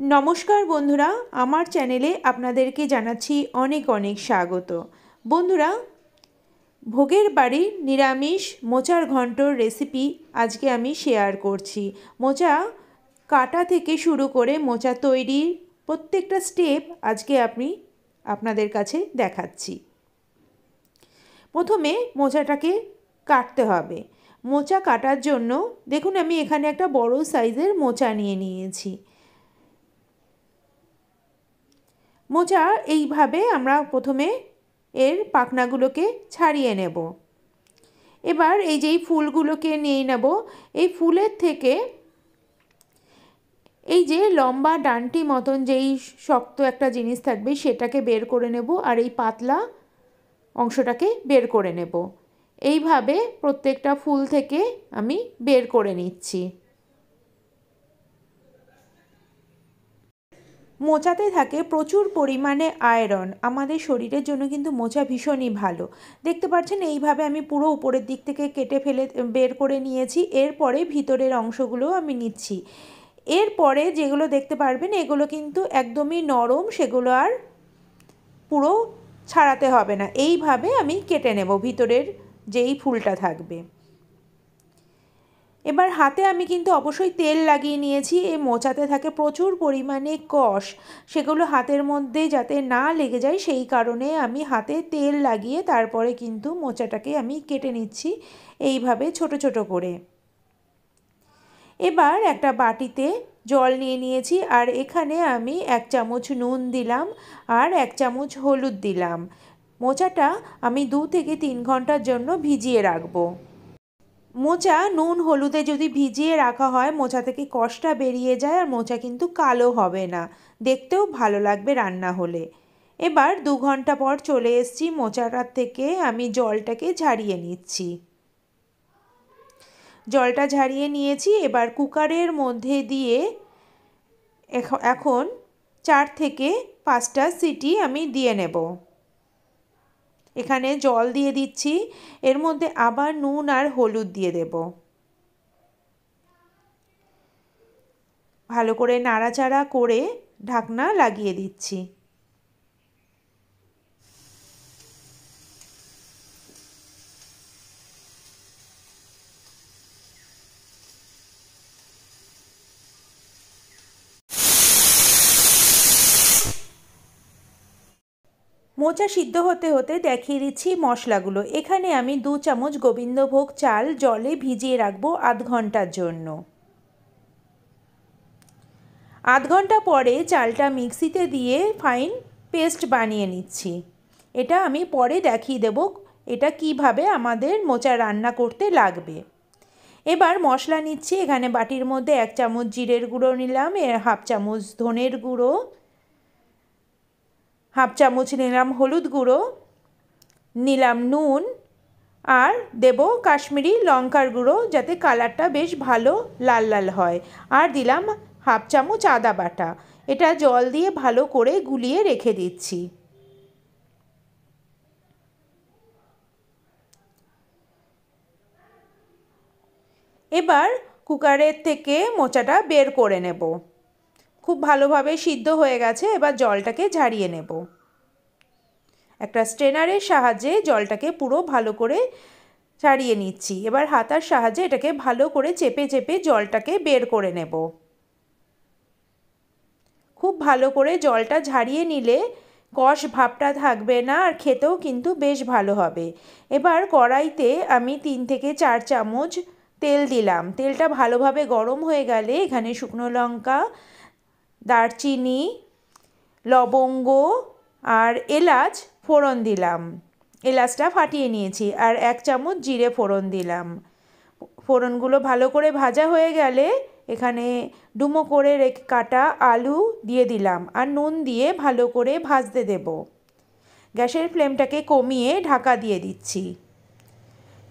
नमस्कार बंधुरा आमार चैनेले आपनादेरके जानाच्छि अनेक अनेक स्वागत। बंधुरा भोगेर बाड़ीर निरामिष मोचार घंटोर रेसिपि आजके आमी शेयर करछि। मोचा काटा थेके शुरू करे मोचा तैरिर प्रत्येकटा स्टेप आजके आमी आपनादेर काछे देखाच्छि। प्रथमे मोचाटाके काटते हबे। मोचा काटार जोन्नो देखुन आमी एखाने एकटा बड़ो साइजेर मोचा निये नियेछि। मोचा এইভাবে আমরা প্রথমে এর পাখনাগুলোকে ছাড়িয়ে নেব। এবার এই যে ফুলগুলোকে নিয়ে নেব। এই ফুলের থেকে এই যে লম্বা ডান্টি মতন যেই শক্ত একটা জিনিস থাকবে সেটাকে বের করে নেব আর এই পাতলা অংশটাকে বের করে নেব। এইভাবে প্রত্যেকটা ফুল থেকে আমি বের করে নিচ্ছি। মোচাতে থাকে প্রচুর পরিমাণে আয়রন। আমাদের শরীরের জন্য কিন্তু মোচা ভীষণই ভালো। দেখতে পাচ্ছেন এইভাবে আমি পুরো উপরের দিক থেকে কেটে ফেলে বের করে নিয়েছি। এরপরে ভিতরের অংশগুলো আমি নিচ্ছি। এরপরে যেগুলো দেখতে পারবেন এগুলো কিন্তু একদমই নরম, সেগুলো আর পুরো ছাড়াতে হবে না। এইভাবে আমি কেটে নেব ভিতরের যেই ফুলটা থাকবে। এবার হাতে আমি কিন্তু অবশ্যই তেল লাগিয়ে নিয়েছি। এই মোচাতে থাকে প্রচুর পরিমাণে কষ, সেগুলো হাতের মধ্যে যাতে না লেগে যায় সেই কারণে আমি হাতে তেল লাগিয়ে তারপরে কিন্তু মোচাটাকে আমি কেটে নিচ্ছি এইভাবে ছোট ছোট করে। এবার একটা বাটিতে জল নিয়ে নিয়েছি আর এখানে আমি 1 চামচ নুন দিলাম আর 1 চামচ হলুদ দিলাম। মোচাটা আমি 2 থেকে 3 ঘন্টার জন্য ভিজিয়ে রাখবো। মোচা নুন হলুদে যদি ভিজিয়ে রাখা হয় মোচা থেকে কষটা বেরিয়ে যায় আর মোচা কিন্তু কালো হবে না, দেখতেও ভালো লাগবে রান্না হলে। এবার 2 ঘন্টা পর চলে এসেছি। মোচাটার থেকে আমি জলটাকে ঝারিয়ে নিচ্ছি। জলটা ঝারিয়ে নিয়েছি। এবার কুকারের মধ্যে দিয়ে এখন 4 থেকে 5টা সিটি আমি দিয়ে নেব। এখানে জল দিয়ে দিচ্ছি, এর মধ্যে আবার নুন আর হলুদ দিয়ে দেব। ভালো করে নাড়াচাড়া করে ঢাকনা লাগিয়ে দিচ্ছি। মোচা সিদ্ধ হতে হতে দেখিয়ে দিচ্ছি মশলাগুলো। এখানে আমি 2 চামচ গোবিন্দভোগ চাল জলে ভিজিয়ে রাখবো আধ ঘন্টার জন্য। আধ ঘন্টা পরে চালটা মিক্সিতে দিয়ে ফাইন পেস্ট বানিয়ে নিচ্ছি। এটা আমি পরে দেখিয়ে দেব এটা কিভাবে আমাদের মোচা রান্না করতে লাগবে। এবার মশলা নিচ্ছি। এখানে বাটির মধ্যে 1 চামচ জিরের গুঁড়ো নিলাম, 1/2 চামচ ধনের গুঁড়ো, 1/2 চামচ নিলাম হলুদ গুঁড়ো, নিলাম নুন আর দেব কাশ্মীরি লঙ্কার গুঁড়ো যাতে কালারটা বেশ ভালো লাল লাল হয়, আর দিলাম 1/2 চামচ আদা বাটা। এটা জল দিয়ে ভালো করে গুলিয়ে রেখে দিচ্ছি। এবার কুকারের থেকে মোচাটা বের করে নেব। খুব ভালোভাবে সিদ্ধ হয়ে গেছে। এবার জলটাকে ঝারিয়ে নেব। একটা স্ট্রেনারের সাহায্যে জলটাকে পুরো ভালো করে ছাড়িয়ে নিচ্ছি। এবার হাতার সাহায্যে এটাকে ভালো করে চেপে চেপে জলটাকে বের করে নেব। খুব ভালো করে জলটা ঝারিয়ে নিলে কষ ভাবটা থাকবে না আর খেতেও কিন্তু বেশ ভালো হবে। এবার কড়াইতে আমি 3 থেকে 4 চামচ তেল দিলাম। তেলটা ভালোভাবে গরম হয়ে গেলে এখানে শুকনো লঙ্কা, দারচিনি, লবঙ্গ আর এলাচ ফোড়ন দিলাম। এলাচটা ফাটিয়ে নিয়েছি আর 1 চামচ জিরে ফোড়ন দিলাম। ফোড়নগুলো ভালো করে ভাজা হয়ে গেলে এখানে ডুমো করে কাটা আলু দিয়ে দিলাম আর নুন দিয়ে ভালো করে ভাজতে দেব। গ্যাসের ফ্লেমটাকে কমিয়ে ঢাকা দিয়ে দিচ্ছি।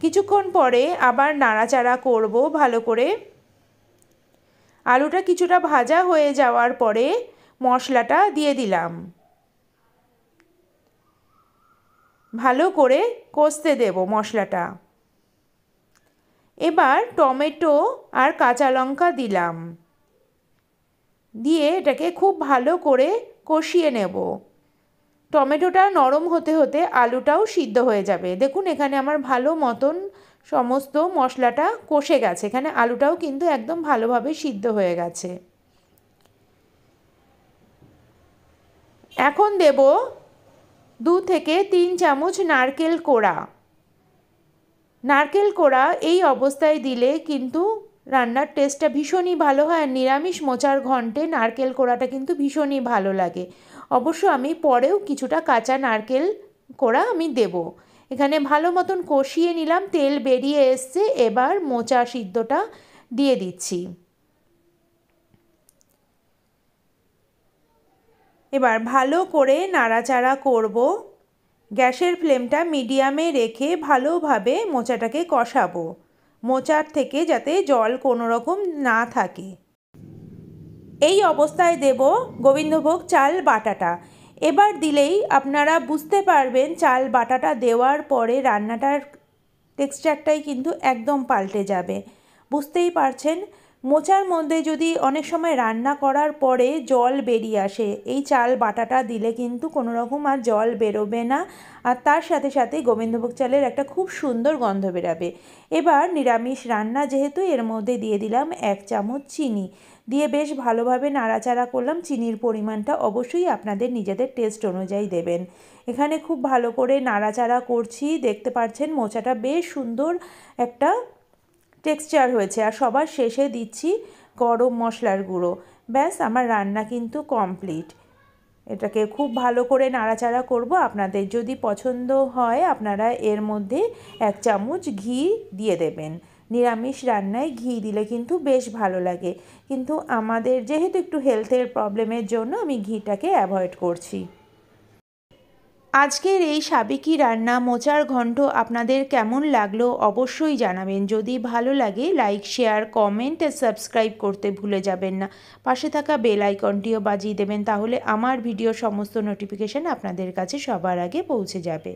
কিছুক্ষণ পরে আবার নাড়াচাড়া করব ভালো করে। আলুটা কিছুটা ভাজা হয়ে যাওয়ার পরে মশলাটা দিয়ে দিলাম। ভালো করে কষতে দেব মশলাটা। এবার টমেটো আর কাঁচা লঙ্কা দিলাম। দিয়ে এটাকে খুব ভালো করে কষিয়ে নেব। টমেটোটা নরম হতে হতে আলুটাও সিদ্ধ হয়ে যাবে। দেখুন এখানে আমার ভালো মতন সমস্ত মশলাটা কষে গেছে, এখানে আলুটাও কিন্তু একদম ভালোভাবে সিদ্ধ হয়ে গেছে। এখন দেব 2 থেকে 3 চামচ নারকেল কোড়া। নারকেল কোড়া এই অবস্থায় দিলে কিন্তু রান্নার টেস্টটা ভীষণই ভালো হয়। আর নিরামিষ মোচার ঘন্টে নারকেল কোড়াটা কিন্তু ভীষণই ভালো লাগে। অবশ্য আমি পরেও কিছুটা কাঁচা নারকেল কোড়া আমি দেব। এখানে ভালো মতন কষিয়ে নিলাম, তেল বেরিয়ে এসছে। এবার মোচা সিদ্ধটা দিয়ে দিচ্ছি। এবার ভালো করে নাড়াচাড়া করব। গ্যাসের ফ্লেমটা মিডিয়ামে রেখে ভালোভাবে মোচাটাকে কষাবো, মোচার থেকে যাতে জল কোনো রকম না থাকে। এই অবস্থায় দেব গোবিন্দভোগ চাল বাটাটা। এবার দিলেই আপনারা বুঝতে পারবেন চাল বাটাটা দেওয়ার পরে রান্নাটার টেক্সচারটাই কিন্তু একদম পাল্টে যাবে। বুঝতেই পারছেন, মোচার মধ্যে যদি অনেক সময় রান্না করার পরে জল বেরিয়ে আসে, এই চাল বাটাটা দিলে কিন্তু কোনো রকম আর জল বেরোবে না। আর তার সাথে সাথে গোবিন্দভোগ চালের একটা খুব সুন্দর গন্ধ বেরাবে। এবার নিরামিষ রান্না যেহেতু, এর মধ্যে দিয়ে দিলাম 1 চামচ চিনি, দিয়ে বেশ ভালোভাবে নাড়াচাড়া করলাম। চিনির পরিমাণটা অবশ্যই আপনাদের নিজেদের টেস্ট অনুযায়ী দেবেন। এখানে খুব ভালো করে নাড়াচাড়া করছি। দেখতে পাচ্ছেন মোচাটা বেশ সুন্দর একটা টেক্সচার হয়েছে। আর সবার শেষে দিচ্ছি গরম মশলার গুঁড়ো। ব্যাস আমার রান্না কিন্তু কমপ্লিট। এটাকে খুব ভালো করে নাড়াচাড়া করব। আপনাদের যদি পছন্দ হয় আপনারা এর মধ্যে 1 চামচ ঘি দিয়ে দেবেন। নিরামিষ রান্নায় ঘি দিলে কিন্তু বেশ ভালো লাগে, কিন্তু আমাদের যেহেতু একটু হেলথের প্রবলেমের জন্য আমি ঘিটাকে অ্যাভয়েড করছি। আজকের এই সাবেকি রান্না মোচার ঘন্ট আপনাদের কেমন লাগলো অবশ্যই জানাবেন। যদি ভালো লাগে লাইক, শেয়ার, কমেন্ট আর সাবস্ক্রাইব করতে ভুলে যাবেন না। পাশে থাকা বেল আইকনটিও বাজিয়ে দেবেন, তাহলে আমার ভিডিও সমস্ত নোটিফিকেশান আপনাদের কাছে সবার আগে পৌঁছে যাবে।